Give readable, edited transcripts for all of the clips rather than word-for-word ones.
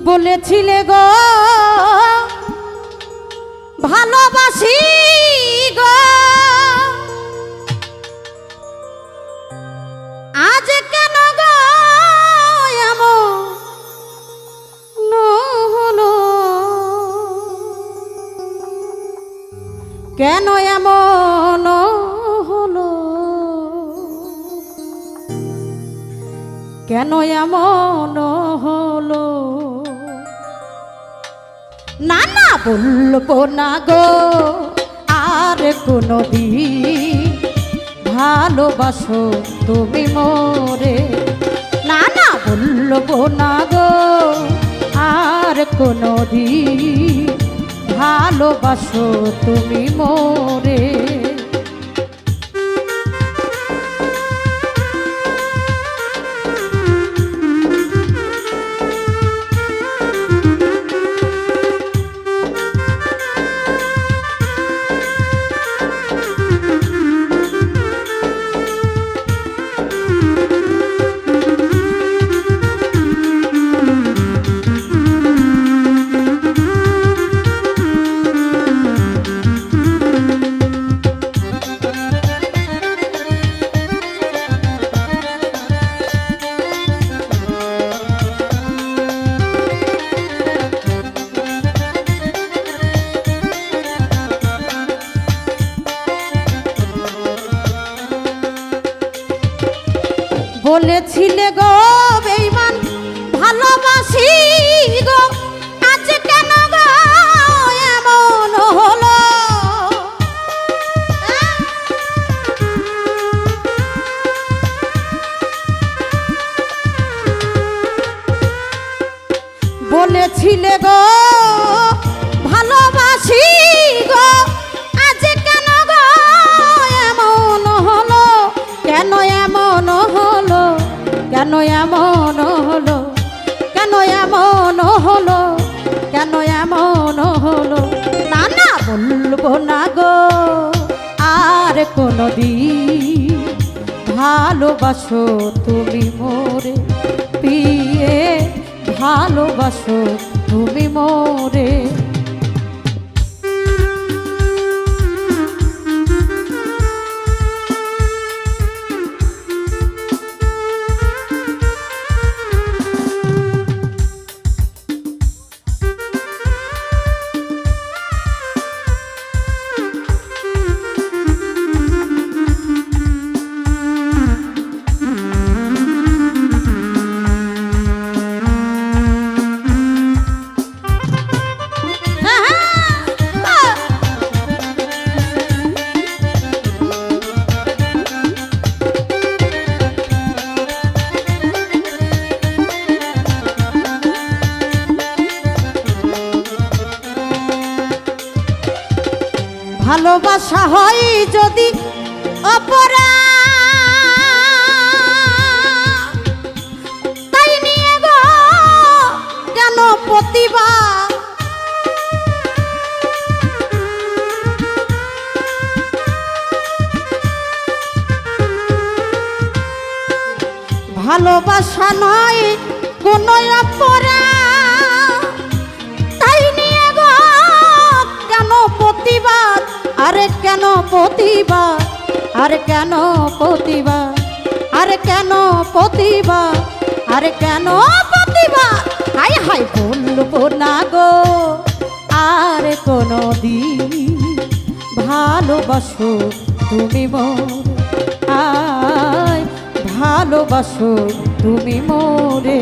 বলেছিলে গো ভালোবাসি গো, আজ কেন গো এমন হলো, কেন এমন হলো, কেন এমন হলো। না না বলবো না গো আর কোনদিন ভালোবাসো তুমি মোরে, না না বলবো না গো আর কোনদিন ভালোবাসো তুমি মোরে। বলেছিলে গো বেঈমান ভালোবাসি গো, আজ কেন গো এমন হলো, বলেছিলে গো ভালোবাসি গো, আজ কেন গো এমন হলো, কেন এমন হলো, কেন এমন হলো, কেন এমন হলো, কেন এমন হলো। না না বলবো না গো আর কোনদিন ভালোবাসো তুমি মোরে, পিয়ে ভালোবাসো তুমি মোরে। ভালোবাসা হয় যদি অপরাধ, তাই নিয়ে গো কেন প্রতিবাদ, ভালোবাসা নয় কোনো অপরাধ, তাই নিয়ে গো কেন প্রতিবাদ, আরে কেন প্রতিবাদ, আরে কেন প্রতিবাদ, আরে কেন প্রতিবাদ, আরে কেন প্রতিবাদ। হাই হাই বলবো না গো আর কোনদিন ভালোবাসো তুমি মোরে, আয় ভালোবাসো তুমি মোরে।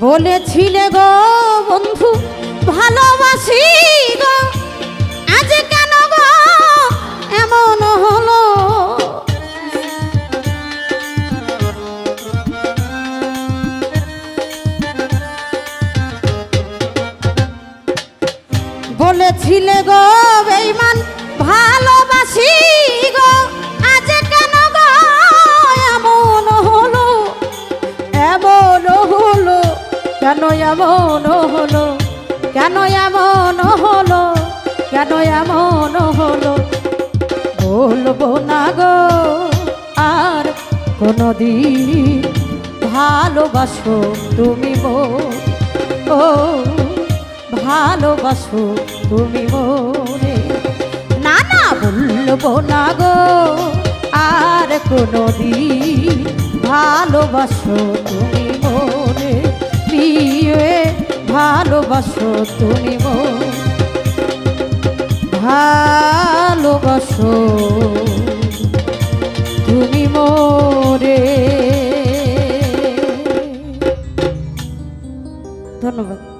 বলেছিলে গো বন্ধু ভালোবাসি গো, আজ কেন গো এমন হলো, বলেছিলে গো বেঈমান ভালোবাসি গো, আজ কেন গো এমন হলো, এমন হলো, কেন এমন হলো, কেন এমন হলো, কেন এমন হলো? বলবো না গো আর কোনদিন ভালোবাসো তুমি মোর, ও ভালোবাসো তুমি মোরে। না না বলবো না গো আর কোনদিন ভালোবাসো তুমি মোরে, প্রিয়ে ভালোবাসো তুমি মোর, ভালোবাসো তুমি মোরে। ধন্যবাদ।